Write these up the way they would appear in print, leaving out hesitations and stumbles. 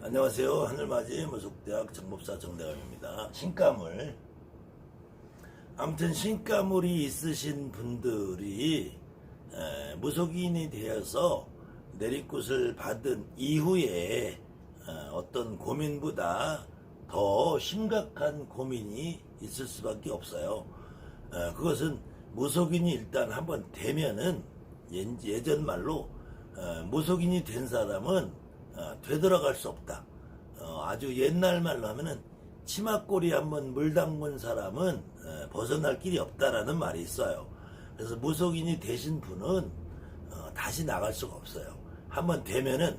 안녕하세요. 하늘맞이 무속대학 정법사 정대감입니다. 신가물. 아무튼 신가물이 있으신 분들이 무속인이 되어서 내리굿을 받은 이후에 어떤 고민보다 더 심각한 고민이 있을 수밖에 없어요. 그것은 무속인이 일단 한번 되면은 예전 말로 무속인이 된 사람은 되돌아갈 수 없다. 아주 옛날 말로 하면은 치맛골이 한번 물 담근 사람은 벗어날 길이 없다라는 말이 있어요. 그래서 무속인이 되신 분은 다시 나갈 수가 없어요. 한번 되면은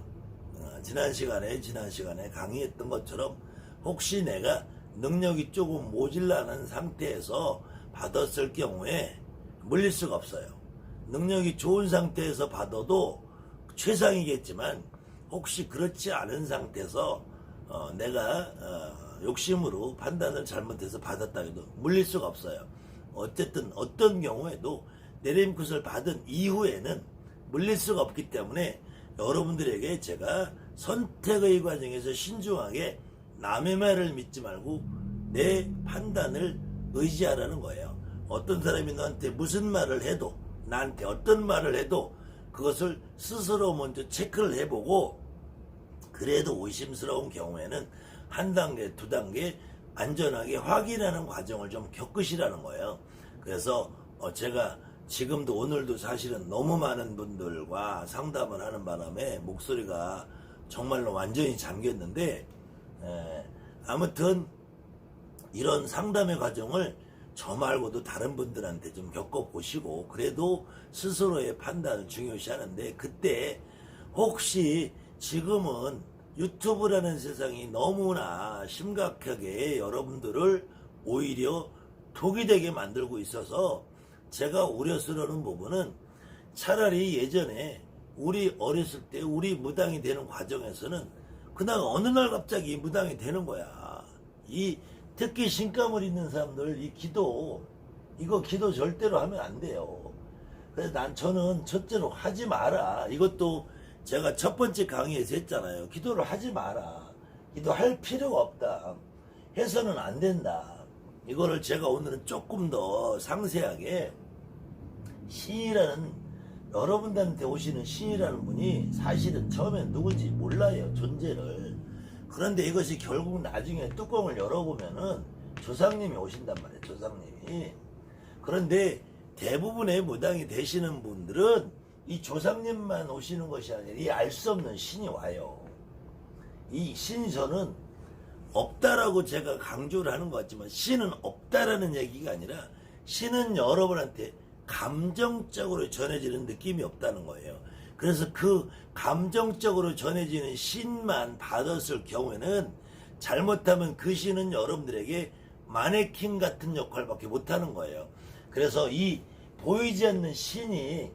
지난 시간에 강의했던 것처럼 혹시 내가 능력이 조금 모질라는 상태에서 받았을 경우에 물릴 수가 없어요. 능력이 좋은 상태에서 받아도 최상이겠지만 혹시 그렇지 않은 상태에서 내가 욕심으로 판단을 잘못해서 받았다 해도 물릴 수가 없어요. 어쨌든 어떤 경우에도 내림굿을 받은 이후에는 물릴 수가 없기 때문에 여러분들에게 제가 선택의 과정에서 신중하게 남의 말을 믿지 말고 내 판단을 의지하라는 거예요. 어떤 사람이 너한테 무슨 말을 해도, 나한테 어떤 말을 해도 그것을 스스로 먼저 체크를 해보고, 그래도 의심스러운 경우에는 한 단계, 두 단계 안전하게 확인하는 과정을 좀 겪으시라는 거예요. 그래서 제가 지금도 오늘도 사실은 너무 많은 분들과 상담을 하는 바람에 목소리가 정말로 완전히 잠겼는데, 아무튼 이런 상담의 과정을 저 말고도 다른 분들한테 좀 겪어보시고, 그래도 스스로의 판단을 중요시 하는데, 그때 혹시 지금은 유튜브라는 세상이 너무나 심각하게 여러분들을 오히려 독이 되게 만들고 있어서 제가 우려스러운 부분은, 차라리 예전에 우리 어렸을 때 우리 무당이 되는 과정에서는 그냥 어느 날 갑자기 무당이 되는 거야. 특히 신가물 있는 사람들 이거 기도 절대로 하면 안 돼요. 그래서 저는 첫째로 하지 마라. 이것도 제가 첫 번째 강의에서 했잖아요. 기도를 하지 마라. 기도할 필요가 없다. 해서는 안 된다. 이거를 제가 오늘은 조금 더 상세하게, 신이라는, 여러분들한테 오시는 신이라는 분이 사실은 처음엔 누군지 몰라요, 존재를. 그런데 이것이 결국 나중에 뚜껑을 열어보면은 조상님이 오신단 말이에요, 조상님이. 그런데 대부분의 무당이 되시는 분들은 이 조상님만 오시는 것이 아니라 이 알 수 없는 신이 와요. 이 신이, 저는 없다라고 제가 강조를 하는 것 같지만 신은 없다라는 얘기가 아니라 신은 여러분한테 감정적으로 전해지는 느낌이 없다는 거예요. 그래서 그 감정적으로 전해지는 신만 받았을 경우에는 잘못하면 그 신은 여러분들에게 마네킹 같은 역할밖에 못하는 거예요. 그래서 이 보이지 않는 신이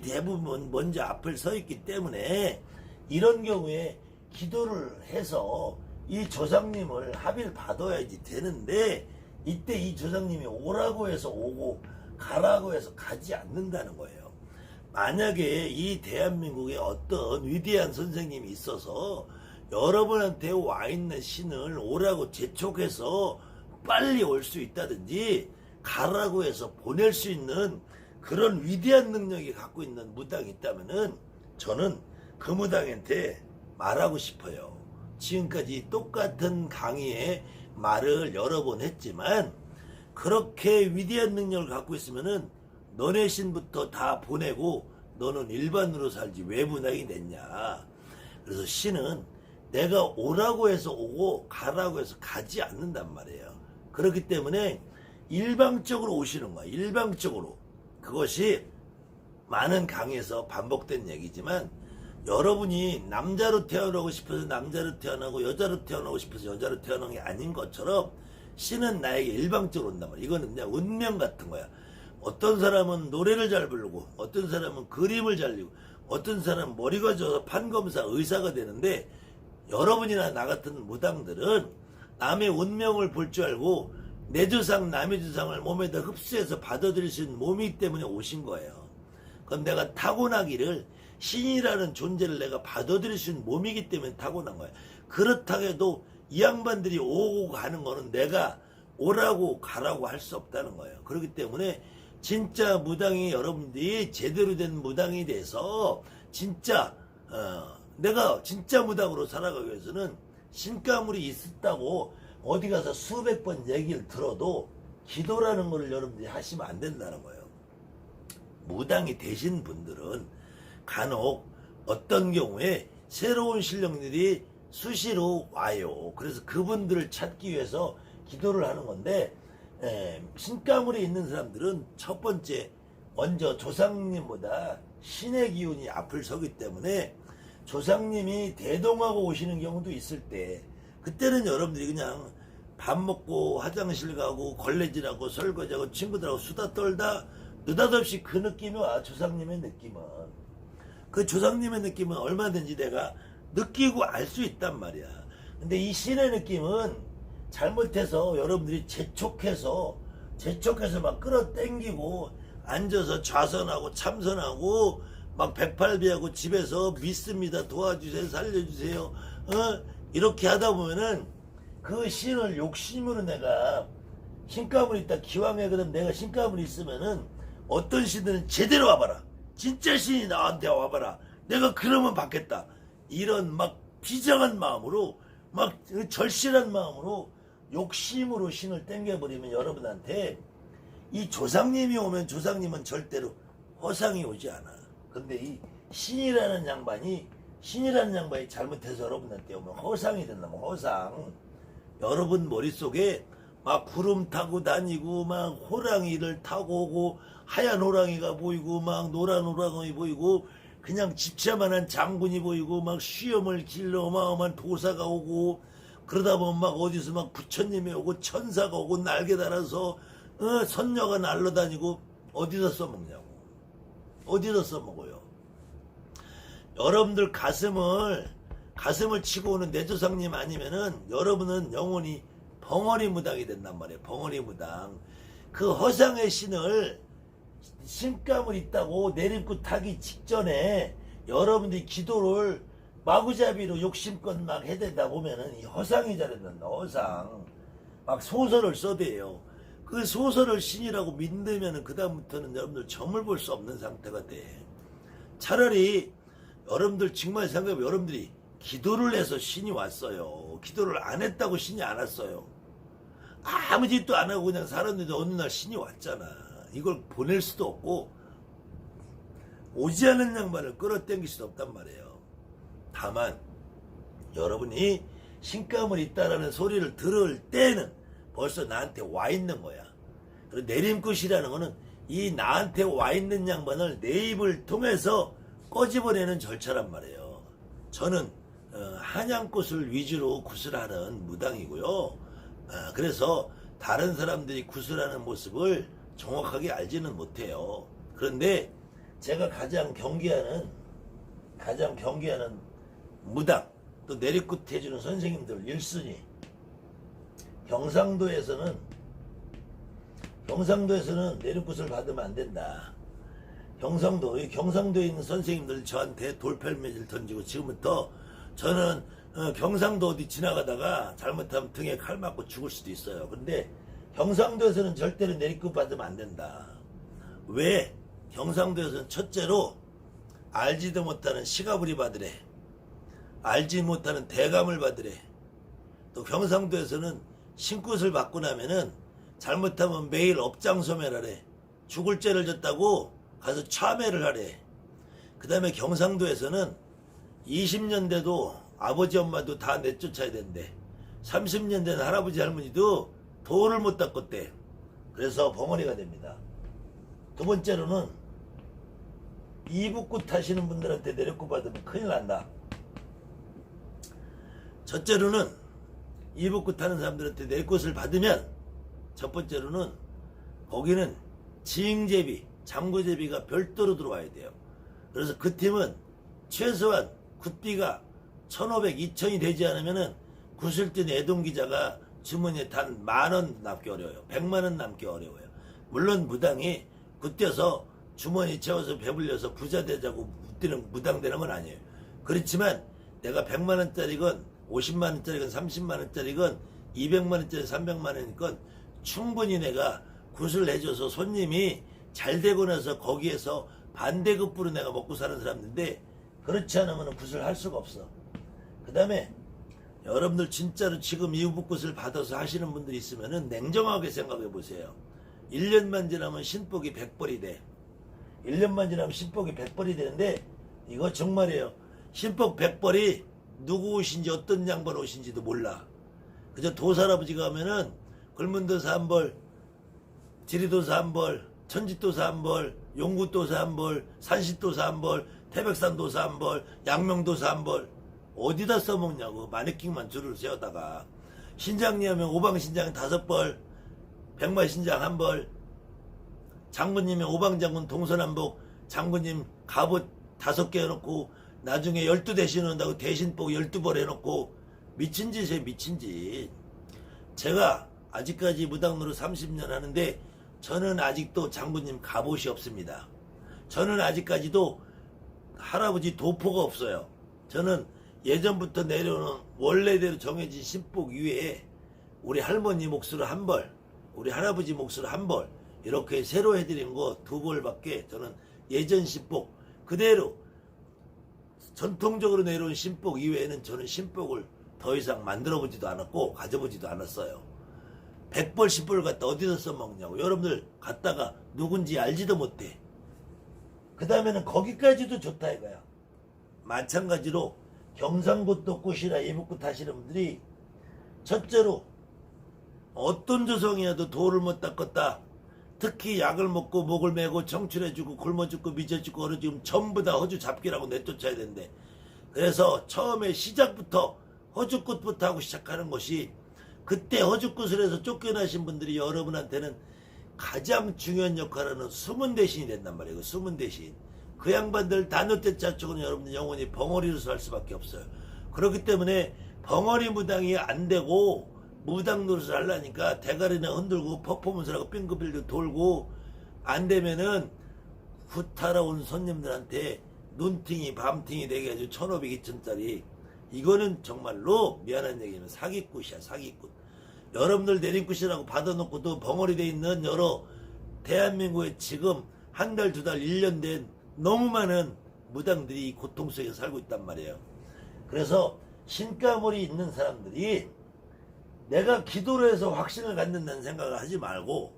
대부분 먼저 앞을 서 있기 때문에 이런 경우에 기도를 해서 이 조상님을 합의를 받아야지 되는데, 이때 이 조상님이 오라고 해서 오고 가라고 해서 가지 않는다는 거예요. 만약에 이 대한민국에 어떤 위대한 선생님이 있어서 여러분한테 와 있는 신을 오라고 재촉해서 빨리 올 수 있다든지 가라고 해서 보낼 수 있는 그런 위대한 능력이 갖고 있는 무당이 있다면은 저는 그 무당한테 말하고 싶어요. 지금까지 똑같은 강의에 말을 여러 번 했지만, 그렇게 위대한 능력을 갖고 있으면은 너네 신부터 다 보내고 너는 일반으로 살지 왜 무당이 됐냐. 그래서 신은 내가 오라고 해서 오고 가라고 해서 가지 않는단 말이에요. 그렇기 때문에 일방적으로 오시는 거야. 일방적으로. 그것이 많은 강의에서 반복된 얘기지만, 여러분이 남자로 태어나고 싶어서 남자로 태어나고 여자로 태어나고 싶어서 여자로 태어난 게 아닌 것처럼 신은 나에게 일방적으로 온단 말이야. 이거는 그냥 운명 같은 거야. 어떤 사람은 노래를 잘 부르고, 어떤 사람은 그림을 잘 그리고, 어떤 사람은 머리가 좋아서 판검사, 의사가 되는데, 여러분이나 나 같은 무당들은 남의 운명을 볼 줄 알고 내 조상, 남의 조상을 몸에다 흡수해서 받아들일 수 있는 몸이기 때문에 오신 거예요. 그건 내가 타고나기를 신이라는 존재를 내가 받아들일 수 있는 몸이기 때문에 타고난 거야. 그렇다고 해도 이 양반들이 오고 가는 거는 내가 오라고 가라고 할 수 없다는 거예요. 그렇기 때문에 진짜 무당이 여러분들이 제대로 된 무당이 돼서 진짜 내가 진짜 무당으로 살아가기 위해서는 신가물이 있었다고 어디 가서 수백 번 얘기를 들어도 기도라는 거를 여러분들이 하시면 안 된다는 거예요. 무당이 되신 분들은 간혹 어떤 경우에 새로운 신령들이 수시로 와요. 그래서 그분들을 찾기 위해서 기도를 하는 건데 신가물에 있는 사람들은 첫 번째 먼저 조상님보다 신의 기운이 앞을 서기 때문에 조상님이 대동하고 오시는 경우도 있을 때 그때는 여러분들이 그냥 밥 먹고 화장실 가고 걸레질하고 설거지하고 친구들하고 수다 떨다 느닷없이 그 느낌이 와. 조상님의 느낌은 그 조상님의 느낌은 얼마든지 내가 느끼고 알 수 있단 말이야. 근데 이 신의 느낌은 잘못해서 여러분들이 재촉해서 막 끌어당기고 앉아서 좌선하고 참선하고 막 108배하고 집에서 믿습니다 도와주세요 살려주세요 이렇게 하다 보면은 그 신을 욕심으로 내가 신가물이 있다 기왕에 그럼 내가 신가물이 있으면은 어떤 신들은 제대로 와봐라 진짜 신이 나한테 와봐라 내가 그러면 받겠다 이런 막 비장한 마음으로 막 절실한 마음으로 욕심으로 신을 땡겨버리면 여러분한테 이 조상님이 오면 조상님은 절대로 허상이 오지 않아. 근데 이 신이라는 양반이 잘못해서 여러분한테 오면 허상이 된다면 허상. 여러분 머릿속에 막 구름 타고 다니고 막 호랑이를 타고 오고 하얀 호랑이가 보이고 막 노란 호랑이 보이고 그냥 집채만한 장군이 보이고 막 수염을 길러 어마어마한 도사가 오고 그러다 보면 막 어디서 막 부처님이 오고 천사가 오고 날개 달아서 선녀가 날아다니고 어디서 써먹냐고. 어디서 써먹어요. 여러분들 가슴을 치고 오는 내 조상님 아니면은 여러분은 영원히 벙어리 무당이 된단 말이에요. 벙어리 무당. 그 허상의 신을 신감을 있다고 내림고 타기 직전에 여러분들이 기도를 마구잡이로 욕심껏 막 해대다 보면은 이 허상이 잘해준다. 허상. 막 소설을 써대요. 그 소설을 신이라고 믿으면은 그다음부터는 여러분들 점을 볼 수 없는 상태가 돼. 차라리 여러분들 정말 생각해보면 여러분들이 기도를 해서 신이 왔어요. 기도를 안 했다고 신이 안 왔어요. 아무 짓도 안 하고 그냥 살았는데 어느 날 신이 왔잖아. 이걸 보낼 수도 없고 오지 않은 양반을 끌어당길 수도 없단 말이에요. 다만 여러분이 신감을 있다라는 소리를 들을 때는 벌써 나한테 와 있는 거야. 그리고 내림굿이라는 거는 이 나한테 와 있는 양반을 내 입을 통해서 꺼집어내는 절차란 말이에요. 저는 한양굿을 위주로 구슬하는 무당이고요. 그래서 다른 사람들이 구슬하는 모습을 정확하게 알지는 못해요. 그런데 제가 가장 경계하는 무당 또 내리굿 해주는 선생님들 1순위 경상도에서는 내리굿을 받으면 안 된다. 경상도에 있는 선생님들 저한테 돌팔매질 던지고 지금부터 저는 경상도 어디 지나가다가 잘못하면 등에 칼 맞고 죽을 수도 있어요. 근데 경상도에서는 절대로 내리굿 받으면 안 된다. 왜? 경상도에서는 첫째로 알지도 못하는 시가부리 받으래. 알지 못하는 대감을 받으래. 또 경상도에서는 신굿을 받고 나면은 잘못하면 매일 업장소매라래. 죽을 죄를 졌다고 가서 참회를 하래. 그 다음에 경상도에서는 20년 돼도 아버지 엄마도 다 내쫓아야 된대. 30년 된 할아버지 할머니도 도를 못 닦았대. 그래서 벙어리가 됩니다. 두 번째로는 이북굿 하시는 분들한테 내력굿 받으면 큰일 난다. 첫째로는 이북굿 하는 사람들한테 내력굿을 받으면 첫 번째로는 거기는 지응제비, 잠고제비가 별도로 들어와야 돼요. 그래서 그 팀은 최소한 굿비가 1,500, 2,000이 되지 않으면은 구슬진 애동기자가 주머니에 단 10,000원 남기 어려워요. 100만원 남기 어려워요. 물론 무당이 굿뎌서 주머니 채워서 배불려서 부자 되자고 엎드리는 무당되는 건 아니에요. 그렇지만 내가 100만원짜리건 50만원짜리건 30만원짜리건 200만원짜리 300만원이건 충분히 내가 굿을 해줘서 손님이 잘 되고 나서 거기에서 반대급부로 내가 먹고 사는 사람인데, 그렇지 않으면 굿을 할 수가 없어. 그 다음에 여러분들 진짜로 지금 이웃굿을 받아서 하시는 분들이 있으면은 냉정하게 생각해 보세요. 1년만 지나면 신복이 100벌이 돼. 1년만 지나면 신복이 100벌이 되는데, 이거 정말이에요. 신복 100벌이 누구 옷인지 어떤 양반 옷인지도 몰라. 그저 도사할아버지가 하면은 걸문도사 한 벌, 지리도사 한 벌, 천지도사 한 벌, 용구도사 한 벌, 산시도사 한 벌, 태백산도사 한 벌, 양명도사 한 벌, 어디다 써먹냐고. 마네킹만 줄을 세우다가 신장리 하면 오방신장 5벌, 백마신장 한 벌, 장군님의 오방장군 동서남북 장군님 갑옷 5개 해놓고 나중에 12대신 온다고 대신복 12벌 해놓고 미친 짓이에요. 미친 짓. 제가 아직까지 무당노릇 30년 하는데 저는 아직도 장군님 갑옷이 없습니다. 저는 아직까지도 할아버지 도포가 없어요. 저는 예전부터 내려오는 원래대로 정해진 신복 위에 우리 할머니 몫으로 한 벌, 우리 할아버지 몫으로 한 벌, 이렇게 새로 해드린 거 2벌밖에 저는 예전 신복 그대로 전통적으로 내려온 신복 이외에는 저는 신복을 더 이상 만들어보지도 않았고 가져보지도 않았어요. 100벌 10벌 갖다 어디서 써먹냐고. 여러분들 갖다가 누군지 알지도 못해. 그 다음에는 거기까지도 좋다 이거야. 마찬가지로 경상굿도 굿이나 이북굿 하시는 분들이 첫째로 어떤 조성이어도 도를 못 닦았다. 특히 약을 먹고 목을 메고 청출해주고 굶어 죽고 미쳐 죽고 어느 지금 전부 다 허주 잡기라고 내쫓아야 된대. 그래서 처음에 시작부터 허주굿부터 하고 시작하는 것이, 그때 허주굿을 해서 쫓겨나신 분들이 여러분한테는 가장 중요한 역할을 하는 숨은 대신이 된단 말이에요. 숨은 대신. 그 양반들 단어대 짜축은 여러분들 영원히 벙어리로 살 수밖에 없어요. 그렇기 때문에 벙어리 무당이 안 되고 무당 노릇을 하려니까 대가리나 흔들고 퍼포먼스라고 빙글빙글 돌고 안 되면은 후타러 온 손님들한테 눈팅이 밤팅이 되게 해가지고 1,500, 2,000짜리, 이거는 정말로 미안한 얘기는 사기꾼이야. 사기꾼. 여러분들 내림굿이라고 받아놓고도 벙어리 돼 있는 여러 대한민국에 지금 한 달, 2달, 1년 된 너무 많은 무당들이 이 고통 속에 살고 있단 말이에요. 그래서 신가물이 있는 사람들이 내가 기도를 해서 확신을 갖는다는 생각을 하지 말고,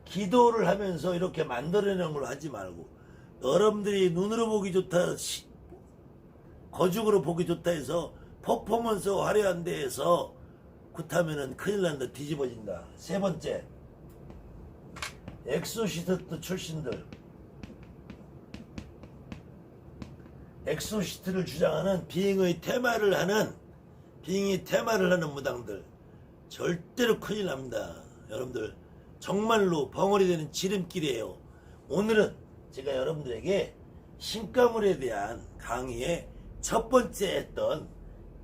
기도를 하면서 이렇게 만들어내는 걸 하지 말고, 여러분들이 눈으로 보기 좋다, 거죽으로 보기 좋다 해서 퍼포먼스 화려한 데에서 굿하면은 큰일 난다. 뒤집어진다. 세 번째, 엑소시스트 출신들, 엑소시스트를 주장하는 빙의 테마를 하는 무당들 절대로 큰일 납니다. 여러분들 정말로 벙어리 되는 지름길이에요. 오늘은 제가 여러분들에게 신가물에 대한 강의에 첫 번째 했던,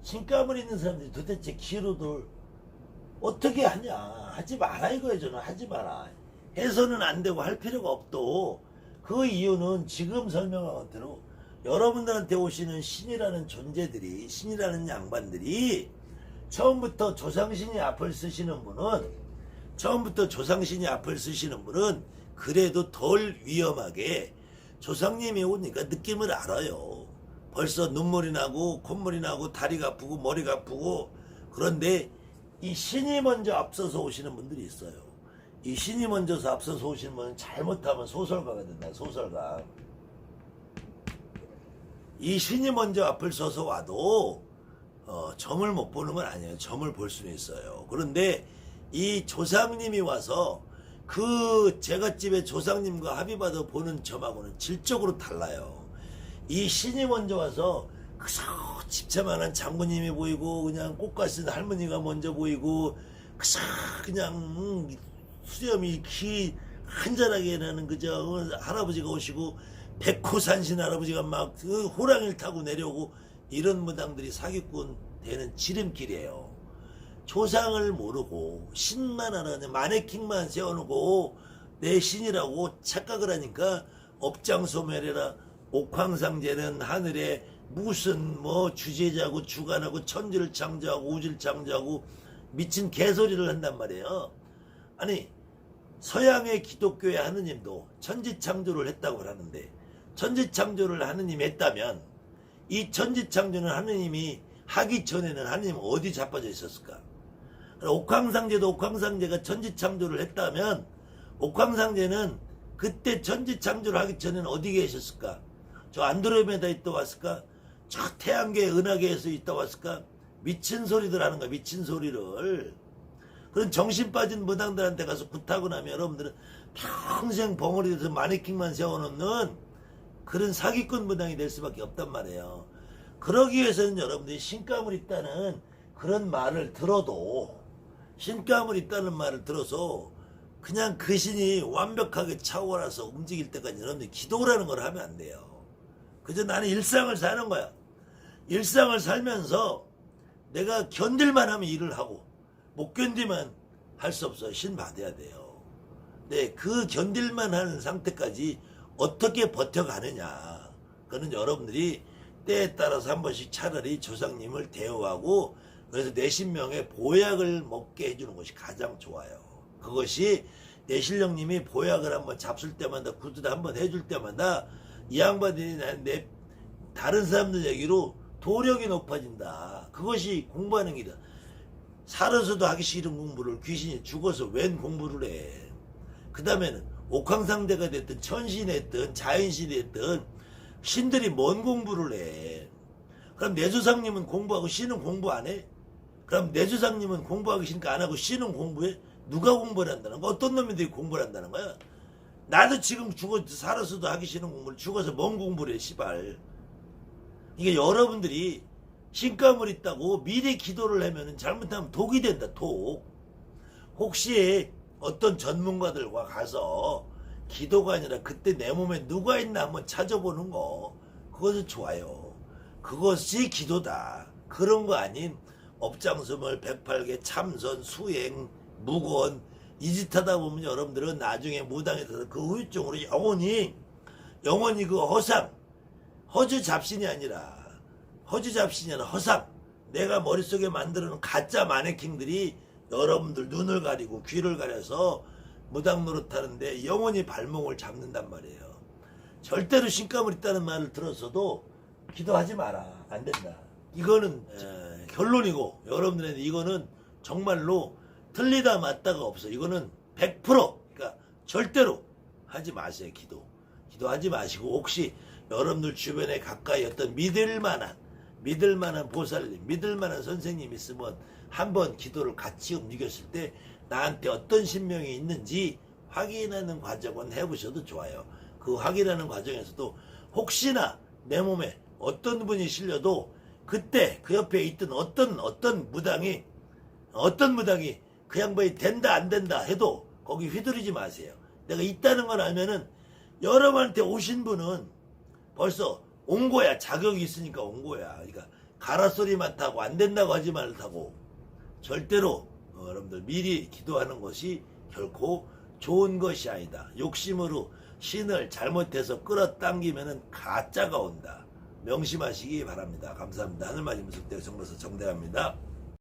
신가물 있는 사람들이 도대체 기로들 어떻게 하냐, 하지 마라 이거예요. 저는 하지 마라, 해서는 안 되고 할 필요가 없도. 그 이유는 지금 설명한 대로 여러분들한테 오시는 신이라는 존재들이, 신이라는 양반들이 처음부터 조상신이 앞을 쓰시는 분은 그래도 덜 위험하게 조상님이 오니까 느낌을 알아요. 벌써 눈물이 나고 콧물이 나고 다리가 아프고 머리가 아프고. 그런데 이 신이 먼저 앞서서 오시는 분들이 있어요. 이 신이 먼저서 앞서서 오시는 분은 잘못하면 소설가가 된다. 소설가. 이 신이 먼저 앞을 서서 와도 점을 못 보는 건 아니에요. 점을 볼 수는 있어요. 그런데 이 조상님이 와서 그 제갓집의 조상님과 합의받아 보는 점하고는 질적으로 달라요. 이 신이 먼저 와서 그저 집채만한 장군님이 보이고 그냥 꽃가 쓴 할머니가 먼저 보이고 그저 그냥 수염이 키 한잔하게 나는 그저 할아버지가 오시고 백호산신 할아버지가 막 그 호랑이를 타고 내려오고, 이런 무당들이 사기꾼 되는 지름길이에요. 조상을 모르고 신만 하나 마네킹만 세워놓고 내 신이라고 착각을 하니까 업장소멸해라, 옥황상제는 하늘에 무슨 뭐 주제자고 주관하고 천지를 창조하고 우주를 창조하고 미친 개소리를 한단 말이에요. 아니 서양의 기독교의 하느님도 천지창조를 했다고 하는데 천지창조를 하느님이 했다면 이 천지창조는 하느님이 하기 전에는 하느님은 어디 자빠져 있었을까? 옥황상제도 옥황상제가 천지창조를 했다면 옥황상제는 그때 천지창조를 하기 전에는 어디 계셨을까? 저 안드로메다에 있다 왔을까? 저 태양계 은하계에서 있다 왔을까? 미친 소리들 하는 거야. 미친 소리를. 그런 정신 빠진 무당들한테 가서 굿하고 나면 여러분들은 평생 벙어리에서 마네킹만 세워놓는 그런 사기꾼 무당이 될 수밖에 없단 말이에요. 그러기 위해서는 여러분들이 신감을 있다는 그런 말을 들어도 신감을 있다는 말을 들어서 그냥 그 신이 완벽하게 차오라서 움직일 때까지 여러분들이 기도라는 걸 하면 안 돼요. 그저 나는 일상을 사는 거야. 일상을 살면서 내가 견딜만 하면 일을 하고 못 견디면 할 수 없어. 신 받아야 돼요. 네, 그 견딜만 하는 상태까지 어떻게 버텨가느냐. 그는 여러분들이 때에 따라서 한 번씩 차라리 조상님을 대우하고 그래서 내신명의 보약을 먹게 해주는 것이 가장 좋아요. 그것이 내신령님이 보약을 한번 잡술 때마다 구두도 한번 해줄 때마다 이 양반들이 내 다른 사람들 얘기로 도력이 높아진다. 그것이 공부하는 길이다. 살아서도 하기 싫은 공부를 귀신이 죽어서 웬 공부를 해. 그 다음에는 옥황상제가 됐든 천신이 됐든 자연신이 됐든 신들이 뭔 공부를 해. 그럼 내 조상님은 공부하고 신은 공부 안 해? 그럼 내 조상님은 공부하기 싫으니까 안 하고 신은 공부해? 누가 공부를 한다는 거야? 어떤 놈들이 공부를 한다는 거야? 나도 지금 살아서도 하기 싫은 공부를 죽어서 뭔 공부를 해, 시발. 이게 여러분들이 신감을 있다고 미리 기도를 하면 잘못하면 독이 된다, 독. 혹시 어떤 전문가들과 가서 기도가 아니라 그때 내 몸에 누가 있나 한번 찾아보는 거, 그것은 좋아요. 그것이 기도다. 그런 거 아닌 업장스물, 108개, 참선, 수행, 무건, 이 짓 하다 보면 여러분들은 나중에 무당에 들어서 그 후유증으로 영원히 그 허주 잡신이 아니라 허상, 내가 머릿속에 만들어 놓은 가짜 마네킹들이 여러분들 눈을 가리고 귀를 가려서 무당 노릇하는데 영원히 발목을 잡는단 말이에요. 절대로 신감을 있다는 말을 들었어도 기도하지 마라. 안 된다. 이거는 결론이고 여러분들한테 이거는 정말로 틀리다 맞다가 없어. 이거는 100%, 그러니까 절대로 하지 마세요. 기도하지 마시고 혹시 여러분들 주변에 가까이 어떤 믿을 만한 보살님, 믿을 만한 선생님 있으면 한번 기도를 같이 움직였을 때 나한테 어떤 신명이 있는지 확인하는 과정은 해보셔도 좋아요. 그 확인하는 과정에서도 혹시나 내 몸에 어떤 분이 실려도 그때 그 옆에 있던 어떤 무당이 그 양반이 된다 안 된다 해도 거기 휘두르지 마세요. 내가 있다는 걸 알면은 여러분한테 오신 분은 벌써 온 거야. 자격이 있으니까 온 거야. 그러니까 가라소리만 타고 안 된다고 하지 말라고. 절대로 여러분들 미리 기도하는 것이 결코 좋은 것이 아니다. 욕심으로 신을 잘못해서 끌어당기면은 가짜가 온다. 명심하시기 바랍니다. 감사합니다. 하늘마지 무속대의 정보서 정대합니다.